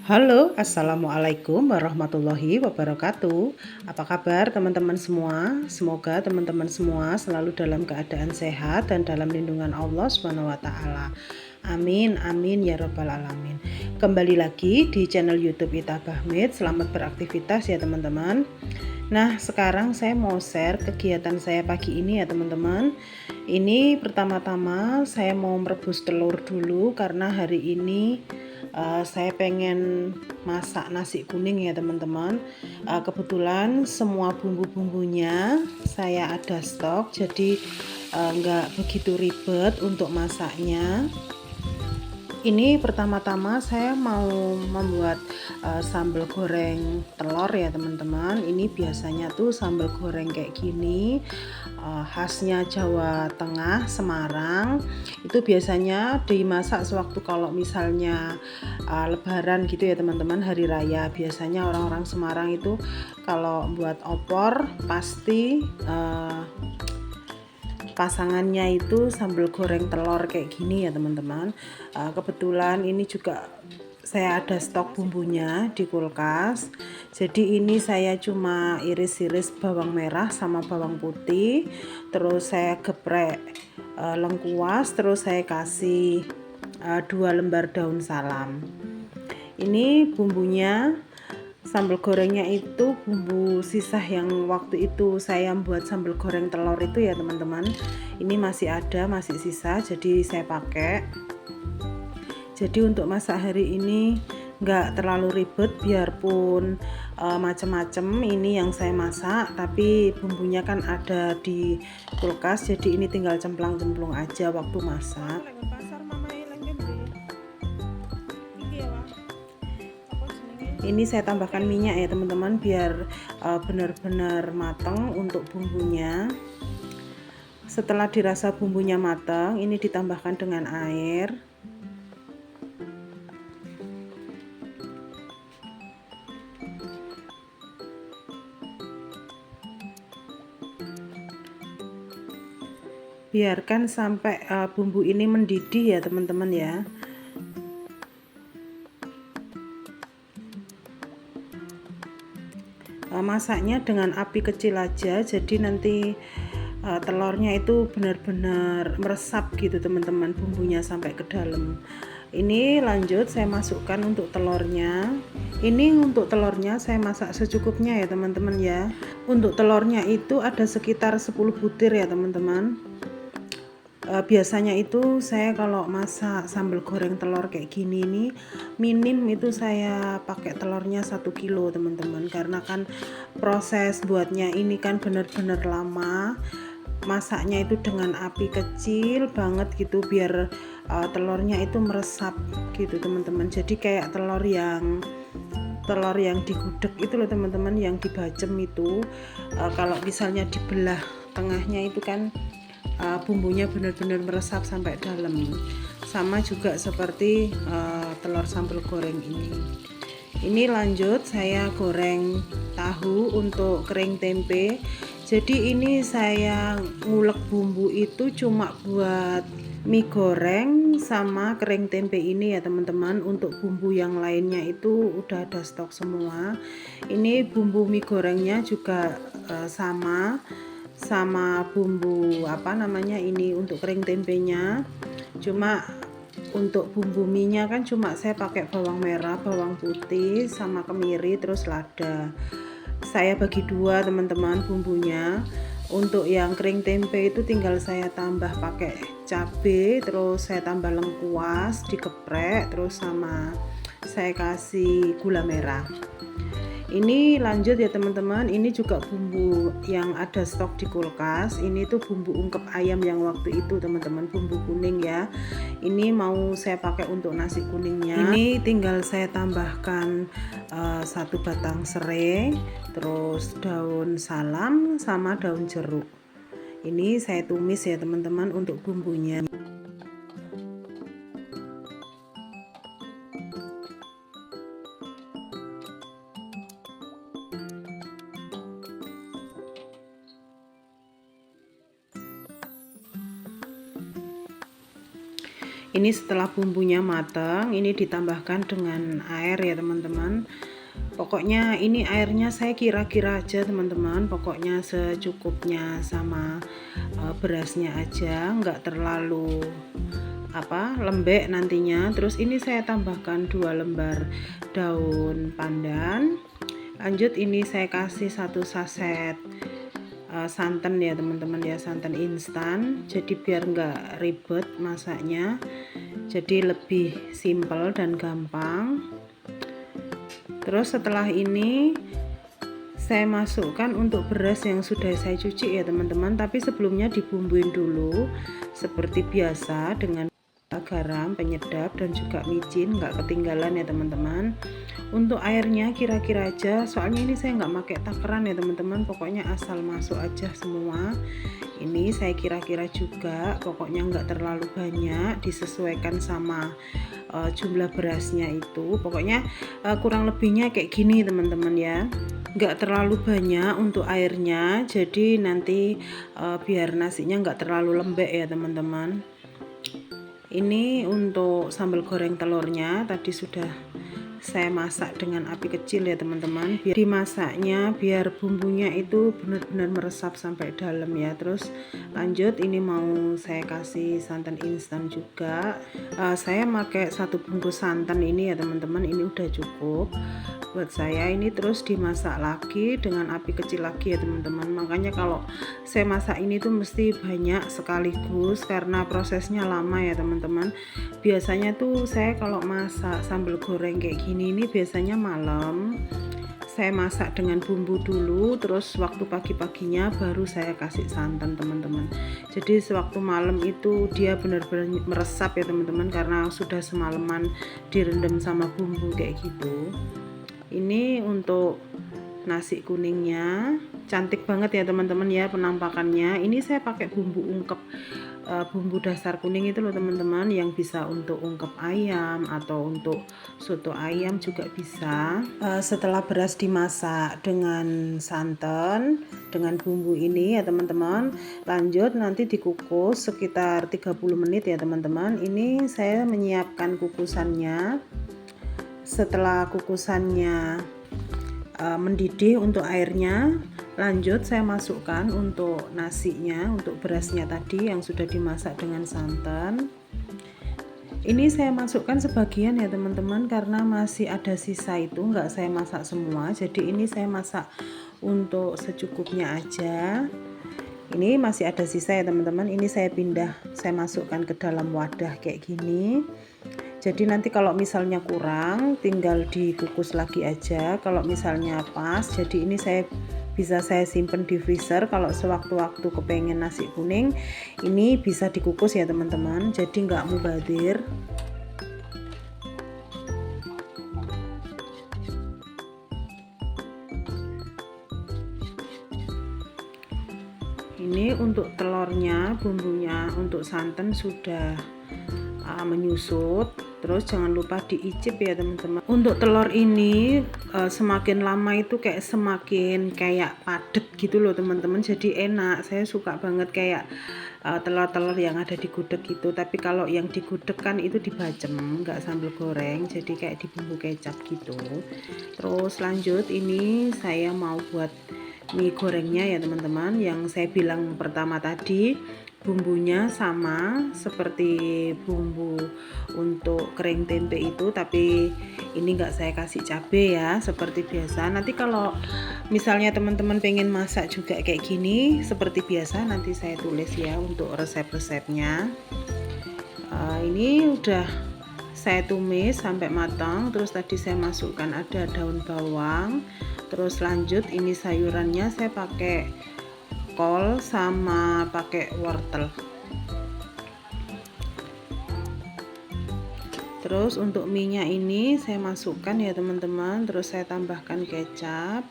Halo, assalamualaikum warahmatullahi wabarakatuh. Apa kabar teman-teman semua? Semoga teman-teman semua selalu dalam keadaan sehat dan dalam lindungan Allah Subhanahu wa Ta'ala. Amin, amin ya Rabbal 'Alamin. Kembali lagi di channel YouTube Ita Bahmid. Selamat beraktivitas ya teman-teman. Nah, sekarang saya mau share kegiatan saya pagi ini ya teman-teman. Ini pertama-tama saya mau merebus telur dulu karena hari ini saya pengen masak nasi kuning ya teman-teman. Kebetulan semua bumbu-bumbunya saya ada stok, jadi nggak begitu ribet untuk masaknya. Ini pertama-tama saya mau membuat sambal goreng telur ya teman-teman. Ini biasanya tuh sambal goreng kayak gini, khasnya Jawa Tengah, Semarang. Itu biasanya dimasak sewaktu kalau misalnya lebaran gitu ya teman-teman, hari raya. Biasanya orang-orang Semarang itu kalau buat opor pasti pasangannya itu sambal goreng telur kayak gini ya teman-teman. Kebetulan ini juga saya ada stok bumbunya di kulkas, jadi ini saya cuma iris-iris bawang merah sama bawang putih, terus saya geprek lengkuas, terus saya kasih 2 lembar daun salam. Ini bumbunya. Sambal gorengnya itu bumbu sisa yang waktu itu saya buat sambal goreng telur itu ya teman-teman. Ini masih ada, masih sisa, jadi saya pakai. Jadi untuk masak hari ini nggak terlalu ribet, biarpun macam-macam ini yang saya masak, tapi bumbunya kan ada di kulkas, jadi ini tinggal cemplang-cemplung aja waktu masak. Ini saya tambahkan minyak ya teman-teman, biar benar-benar matang untuk bumbunya. Setelah dirasa bumbunya matang, ini ditambahkan dengan air. Biarkan sampai bumbu ini mendidih ya teman-teman ya. Masaknya dengan api kecil aja, jadi nanti telurnya itu benar-benar meresap gitu teman-teman, bumbunya sampai ke dalam. Ini lanjut saya masukkan untuk telurnya. Ini untuk telurnya saya masak secukupnya ya teman-teman ya. Untuk telurnya itu ada sekitar 10 butir ya teman-teman. Biasanya itu saya kalau masak sambal goreng telur kayak gini nih, minim itu saya pakai telurnya 1 kilo teman-teman, karena kan proses buatnya ini kan bener-bener lama. Masaknya itu dengan api kecil banget gitu, biar telurnya itu meresap gitu teman-teman. Jadi kayak telur yang digudeg itu loh teman-teman, yang dibacem itu. Kalau misalnya dibelah tengahnya itu kan bumbunya benar-benar meresap sampai dalam, sama juga seperti telur sambal goreng ini. Lanjut saya goreng tahu untuk kering tempe. Jadi ini saya ngulek bumbu itu cuma buat mie goreng sama kering tempe ini ya teman-teman. Untuk bumbu yang lainnya itu udah ada stok semua. Ini bumbu mie gorengnya juga sama bumbu ini untuk kering tempenya. Cuma untuk bumbu mie-nya kan cuma saya pakai bawang merah, bawang putih sama kemiri, terus lada. Saya bagi dua teman-teman bumbunya. Untuk yang kering tempe itu tinggal saya tambah pakai cabai, terus saya tambah lengkuas digeprek, terus sama saya kasih gula merah. Ini lanjut ya teman-teman, ini juga bumbu yang ada stok di kulkas. Ini tuh bumbu ungkep ayam yang waktu itu teman-teman, bumbu kuning ya. Ini mau saya pakai untuk nasi kuningnya. Ini tinggal saya tambahkan 1 batang serai, terus daun salam sama daun jeruk. Ini saya tumis ya teman-teman untuk bumbunya. Ini setelah bumbunya matang, ini ditambahkan dengan air ya teman-teman. Pokoknya ini airnya saya kira-kira aja teman-teman, pokoknya secukupnya sama berasnya aja, nggak terlalu lembek nantinya. Terus ini saya tambahkan 2 lembar daun pandan. Lanjut ini saya kasih 1 saset santan ya teman-teman ya, santan instan, jadi biar nggak ribet masaknya, jadi lebih simple dan gampang. Terus setelah ini saya masukkan untuk beras yang sudah saya cuci ya teman-teman, tapi sebelumnya dibumbuin dulu seperti biasa dengan garam, penyedap, dan juga micin, nggak ketinggalan ya teman-teman. Untuk airnya kira-kira aja, soalnya ini saya nggak pakai takaran ya teman-teman, pokoknya asal masuk aja semua. Ini saya kira-kira juga, pokoknya nggak terlalu banyak, disesuaikan sama jumlah berasnya itu. Pokoknya kurang lebihnya kayak gini teman-teman ya, nggak terlalu banyak untuk airnya, jadi nanti biar nasinya nggak terlalu lembek ya teman-teman. Ini untuk sambal goreng telurnya tadi sudah saya masak dengan api kecil ya teman-teman, biar dimasaknya biar bumbunya itu benar-benar meresap sampai dalam ya. Terus lanjut ini mau saya kasih santan instan juga, saya pakai 1 bungkus santan ini ya teman-teman, ini udah cukup buat saya ini. Terus dimasak lagi dengan api kecil lagi ya teman-teman, makanya kalau saya masak ini tuh mesti banyak sekaligus karena prosesnya lama ya teman-teman. Biasanya tuh saya kalau masak sambal goreng kayak gini ini biasanya malam saya masak dengan bumbu dulu, terus waktu pagi-paginya baru saya kasih santan teman-teman. Jadi sewaktu malam itu dia benar-benar meresap ya teman-teman, karena sudah semalaman direndam sama bumbu kayak gitu. Ini untuk nasi kuningnya, cantik banget ya teman-teman ya penampakannya. Ini saya pakai bumbu ungkep, bumbu dasar kuning itu loh teman-teman, yang bisa untuk ungkep ayam atau untuk soto ayam juga bisa. Setelah beras dimasak dengan santan dengan bumbu ini ya teman-teman, lanjut nanti dikukus sekitar 30 menit ya teman-teman. Ini saya menyiapkan kukusannya. Setelah kukusannya mendidih untuk airnya, lanjut saya masukkan untuk nasinya, untuk berasnya tadi yang sudah dimasak dengan santan. Ini saya masukkan sebagian ya teman-teman, karena masih ada sisa itu nggak saya masak semua, jadi ini saya masak untuk secukupnya aja. Ini masih ada sisa ya teman-teman, ini saya pindah, saya masukkan ke dalam wadah kayak gini. Jadi nanti kalau misalnya kurang tinggal dikukus lagi aja, kalau misalnya pas, jadi ini bisa saya simpen di freezer. Kalau sewaktu-waktu kepengen nasi kuning ini bisa dikukus ya teman-teman, jadi nggak mubazir. Ini untuk telurnya, bumbunya untuk santan sudah menyusut. Terus jangan lupa diicip ya teman-teman. Untuk telur ini semakin lama itu kayak semakin kayak padat gitu loh teman-teman, jadi enak. Saya suka banget kayak telur-telur yang ada di gudeg gitu, tapi kalau yang di gudeg kan itu dibacem, nggak sambal goreng, jadi kayak di bumbu kecap gitu. Terus lanjut ini saya mau buat mie gorengnya ya teman-teman, yang saya bilang pertama tadi bumbunya sama seperti bumbu untuk kering tempe itu, tapi ini enggak saya kasih cabai ya seperti biasa. Nanti kalau misalnya teman-teman pengen masak juga kayak gini seperti biasa, nanti saya tulis ya untuk resep-resepnya. Ini udah saya tumis sampai matang, terus tadi saya masukkan ada daun bawang. Terus lanjut ini sayurannya saya pakai kol sama pakai wortel. Terus untuk minyak ini saya masukkan ya teman-teman, terus saya tambahkan kecap.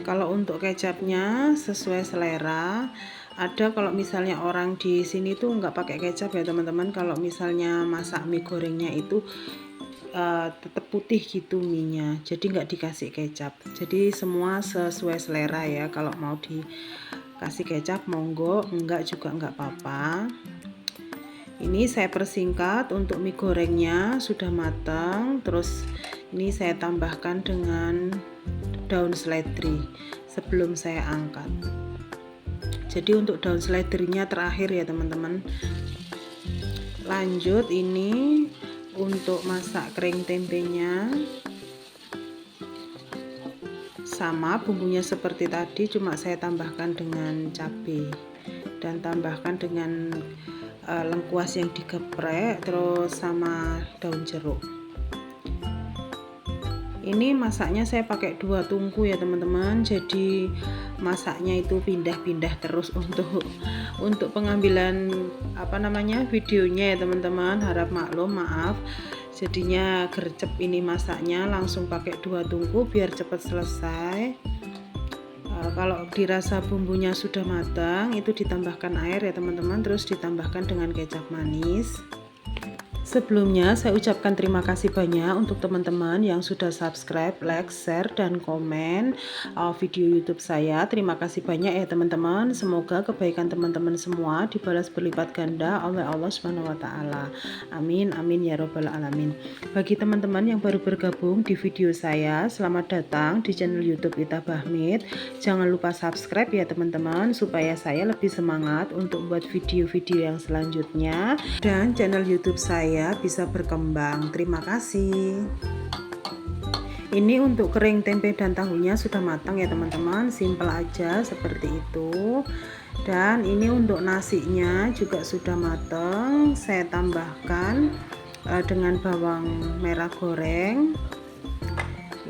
Kalau untuk kecapnya sesuai selera. Ada kalau misalnya orang di sini tuh nggak pakai kecap ya teman-teman, kalau misalnya masak mie gorengnya itu tetap putih gitu minyak, jadi nggak dikasih kecap. Jadi semua sesuai selera ya, kalau mau dikasih kecap monggo, enggak juga nggak apa-apa. Ini saya persingkat. Untuk mie gorengnya sudah matang, terus ini saya tambahkan dengan daun seledri sebelum saya angkat. Jadi untuk daun seledrinya terakhir ya teman-teman. Lanjut, ini untuk masak kering tempenya sama bumbunya seperti tadi, cuma saya tambahkan dengan cabai dan tambahkan dengan lengkuas yang digeprek, terus sama daun jeruk. Ini masaknya saya pakai 2 tungku ya teman-teman, jadi masaknya itu pindah-pindah terus untuk pengambilan videonya ya teman-teman. Harap maklum, maaf jadinya gercep ini masaknya, langsung pakai 2 tungku biar cepat selesai. Kalau dirasa bumbunya sudah matang, itu ditambahkan air ya teman-teman, terus ditambahkan dengan kecap manis. Sebelumnya saya ucapkan terima kasih banyak untuk teman-teman yang sudah subscribe, like, share, dan komen video YouTube saya. Terima kasih banyak ya teman-teman. Semoga kebaikan teman-teman semua dibalas berlipat ganda oleh Allah Subhanahu wa Ta'ala. Amin, amin ya robbal alamin. Bagi teman-teman yang baru bergabung di video saya, selamat datang di channel YouTube Ita Bahmit. Jangan lupa subscribe ya teman-teman, supaya saya lebih semangat untuk buat video-video yang selanjutnya dan channel YouTube saya bisa berkembang. Terima kasih. Ini untuk kering tempe dan tahunya sudah matang ya teman-teman, simple aja seperti itu. Dan ini untuk nasinya juga sudah matang, saya tambahkan dengan bawang merah goreng.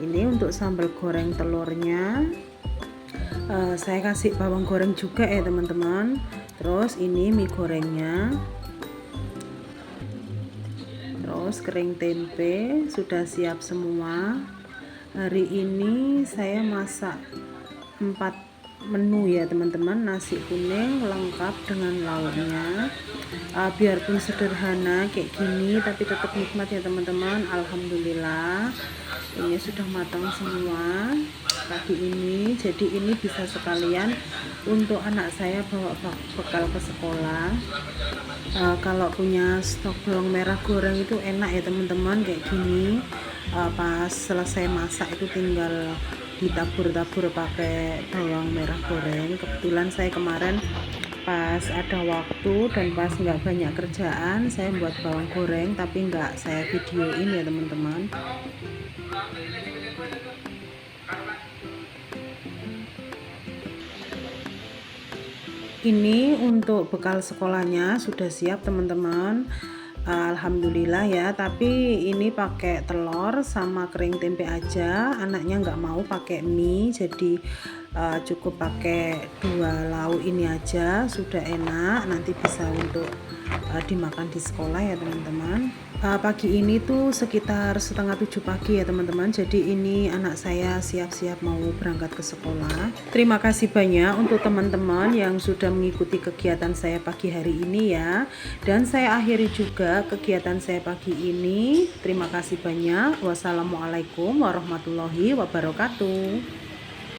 Ini untuk sambal goreng telurnya, saya kasih bawang goreng juga ya teman-teman. Terus ini mie gorengnya, terus kering tempe sudah siap semua. Hari ini saya masak 4 menu ya teman-teman, nasi kuning lengkap dengan lauknya. Biarpun sederhana kayak gini tapi tetap nikmat ya teman-teman. Alhamdulillah ini sudah matang semua pagi ini, jadi ini bisa sekalian untuk anak saya bawa bekal ke sekolah. Kalau punya stok bawang merah goreng itu enak ya teman-teman, kayak gini pas selesai masak itu tinggal ditabur-tabur pakai bawang merah goreng. Kebetulan saya kemarin pas ada waktu dan pas nggak banyak kerjaan, saya buat bawang goreng tapi nggak saya videoin ya teman-teman. Ini untuk bekal sekolahnya sudah siap teman-teman. Alhamdulillah ya, tapi ini pakai telur sama kering tempe aja. Anaknya nggak mau pakai mie, jadi cukup pakai 2 lauk ini aja sudah enak. Nanti bisa untuk dimakan di sekolah ya teman-teman. Pagi ini tuh sekitar 6:30 pagi ya teman-teman, jadi ini anak saya siap-siap mau berangkat ke sekolah. Terima kasih banyak untuk teman-teman yang sudah mengikuti kegiatan saya pagi hari ini ya, dan saya akhiri juga kegiatan saya pagi ini. Terima kasih banyak. Wassalamualaikum warahmatullahi wabarakatuh.